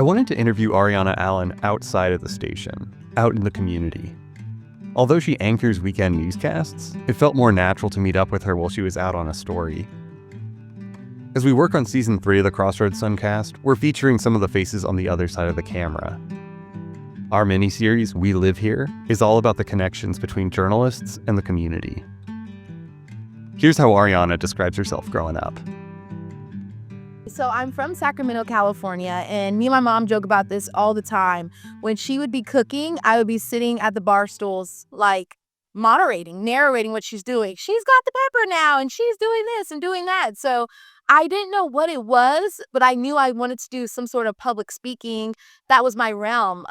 I wanted to interview Arriyonna Allen outside of the station, out in the community. Although she anchors weekend newscasts, it felt more natural to meet up with her while she was out on a story. As we work on Season 3 of the Crossroads Suncast, we're featuring some of the faces on the other side of the camera. Our miniseries, We Live Here, is all about the connections between journalists and the community. Here's how Arriyonna describes herself growing up. So I'm from Sacramento, California, and me and my mom joke about this all the time. When she would be cooking, I would be sitting at the bar stools, like narrating what she's doing. She's got the pepper now, and she's doing this and doing that. So I didn't know what it was, but I knew I wanted to do some sort of public speaking. That was my realm.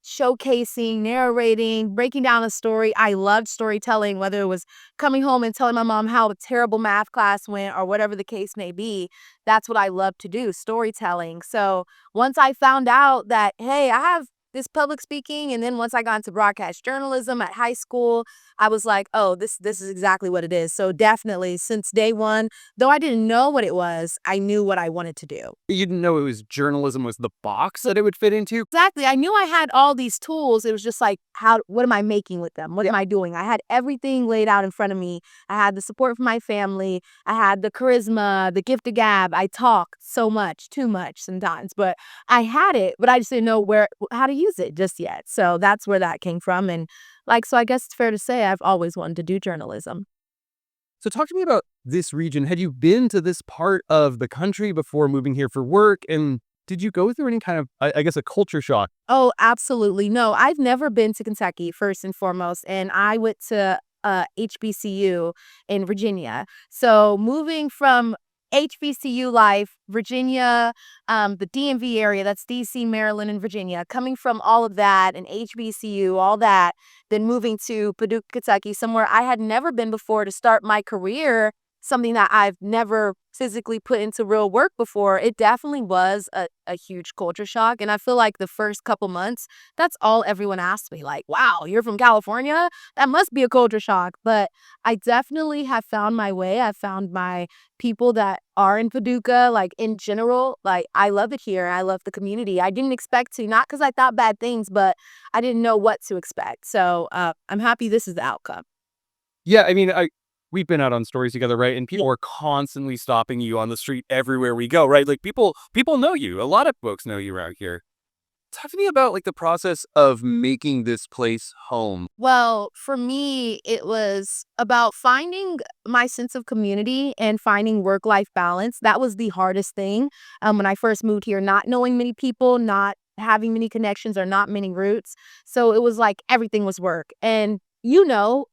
Showcasing, narrating, breaking down a story. I loved storytelling, whether it was coming home and telling my mom how a terrible math class went or whatever the case may be. That's what I love to do, storytelling. So once I found out that, hey, I have this public speaking, and then once I got into broadcast journalism at high school, I was like, oh, this is exactly what it is. So definitely since day one, though I didn't know what it was, I knew what I wanted to do. You didn't know it was journalism was the box that it would fit into? Exactly. I knew I had all these tools. It was just like, what am I making with them? What am I doing? I had everything laid out in front of me. I had the support from my family. I had the charisma, the gift of gab. I talk so much, too much sometimes, but I had it, but I just didn't know how to use it just yet. So that's where that came from. And so I guess it's fair to say I've always wanted to do journalism. So talk to me about this region. Had you been to this part of the country before moving here for work? And did you go through any kind of, I guess, a culture shock? Oh, absolutely. No, I've never been to Kentucky, first and foremost. And I went to HBCU in Virginia. So moving from HBCU life, Virginia, the DMV area, that's DC, Maryland, and Virginia, coming from all of that and HBCU, all that, then moving to Paducah, Kentucky, somewhere I had never been before to start my career, something that I've never physically put into real work before. It definitely was a huge culture shock. And I feel like the first couple months, that's all everyone asked me, like, wow, you're from California? That must be a culture shock. But I definitely have found my way. I've found my people that are in Paducah, like in general. Like, I love it here. I love the community. I didn't expect to, not because I thought bad things, but I didn't know what to expect. So I'm happy this is the outcome. Yeah, I mean, we've been out on stories together, right? And people are constantly stopping you on the street everywhere we go, right? Like people know you. A lot of folks know you around here. Talk to me about like the process of making this place home. Well, for me, it was about finding my sense of community and finding work-life balance. That was the hardest thing when I first moved here, not knowing many people, not having many connections or not many roots. So it was like everything was work. And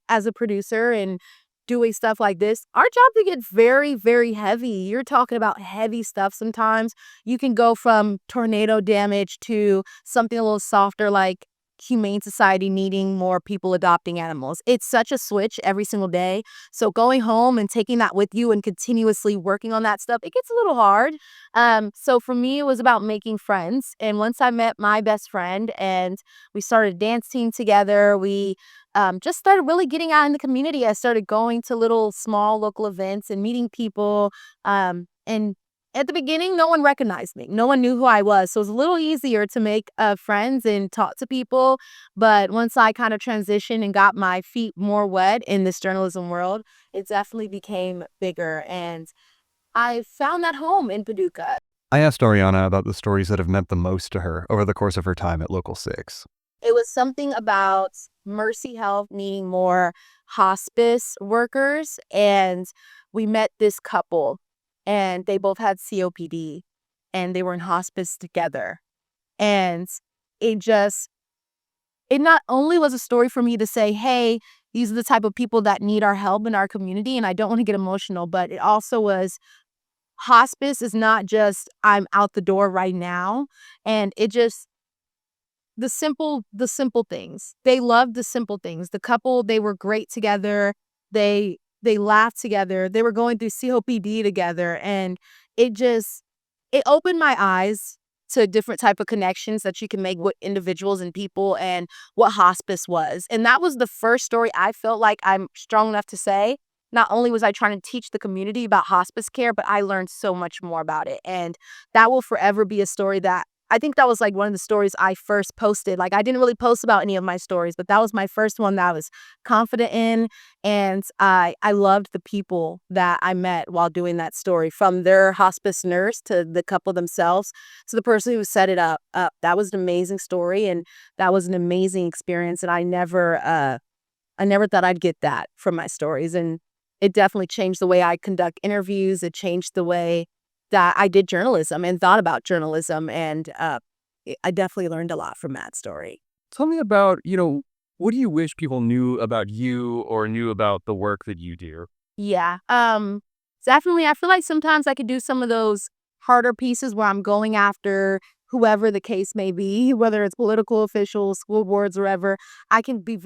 as a producer and doing stuff like this, our job can get very, very heavy. You're talking about heavy stuff sometimes. You can go from tornado damage to something a little softer like Humane Society needing more people adopting animals. It's such a switch every single day. So going home and taking that with you and continuously working on that stuff, it gets a little hard. So for me, it was about making friends. And once I met my best friend and we started a dance team together, we just started really getting out in the community. I started going to little small local events and meeting people. And at the beginning, no one recognized me. No one knew who I was. So it was a little easier to make friends and talk to people. But once I kind of transitioned and got my feet more wet in this journalism world, it definitely became bigger. And I found that home in Paducah. I asked Arriyonna about the stories that have meant the most to her over the course of her time at Local 6. It was something about Mercy Health needing more hospice workers. And we met this couple. And they both had COPD and they were in hospice together. And it not only was a story for me to say, hey, these are the type of people that need our help in our community. And I don't want to get emotional, but it also was hospice is not just I'm out the door right now. And it just the simple things. They loved the simple things. The couple, they were great together. They laughed together. They were going through COPD together. And it opened my eyes to different type of connections that you can make with individuals and people and what hospice was. And that was the first story I felt like I'm strong enough to say. Not only was I trying to teach the community about hospice care, but I learned so much more about it. And that will forever be a story that I think that was like one of the stories I first posted. Like I didn't really post about any of my stories, but that was my first one that I was confident in. And I loved the people that I met while doing that story, from their hospice nurse to the couple themselves to the person who set it up. That was an amazing story, and that was an amazing experience. And I never thought I'd get that from my stories. And it definitely changed the way I conduct interviews. It changed the way that I did journalism and thought about journalism. And I definitely learned a lot from that story. Tell me about, what do you wish people knew about you or knew about the work that you do? Yeah. Definitely. I feel like sometimes I could do some of those harder pieces where I'm going after whoever the case may be, whether it's political officials, school boards, or whatever. I can be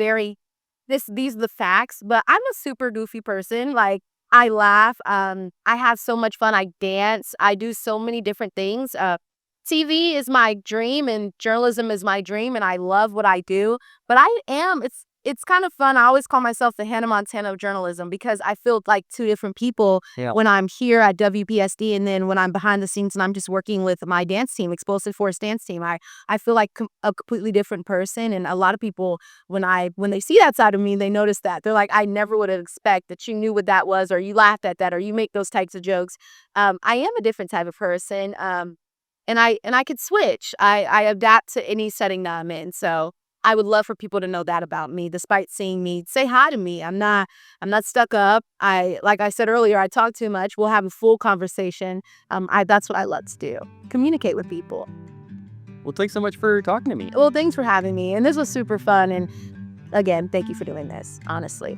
these are the facts, but I'm a super goofy person. Like, I laugh. I have so much fun. I dance. I do so many different things. TV is my dream and journalism is my dream, and I love what I do. But it's kind of fun. I always call myself the Hannah Montana of journalism, because I feel like two different people when I'm here at WPSD, and then when I'm behind the scenes and I'm just working with my dance team, Explosive Force dance team. I feel like a completely different person. And a lot of people, when they see that side of me, they notice that. They're like, I never would have expected that you knew what that was, or you laughed at that, or you make those types of jokes. I am a different type of person. And I could switch. I adapt to any setting that I'm in. So I would love for people to know that about me. Despite seeing me, say hi to me. I'm not stuck up. Like I said earlier, I talk too much. We'll have a full conversation. That's what I love to do. Communicate with people. Well, thanks so much for talking to me. Well, thanks for having me. And this was super fun. And again, thank you for doing this, honestly.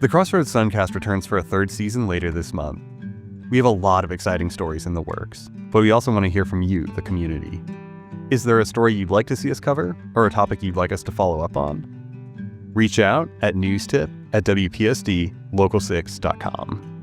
The Crossroads Suncast returns for a third season later this month. We have a lot of exciting stories in the works, but we also want to hear from you, the community. Is there a story you'd like to see us cover, or a topic you'd like us to follow up on? Reach out at newstip@wpsdlocal6.com.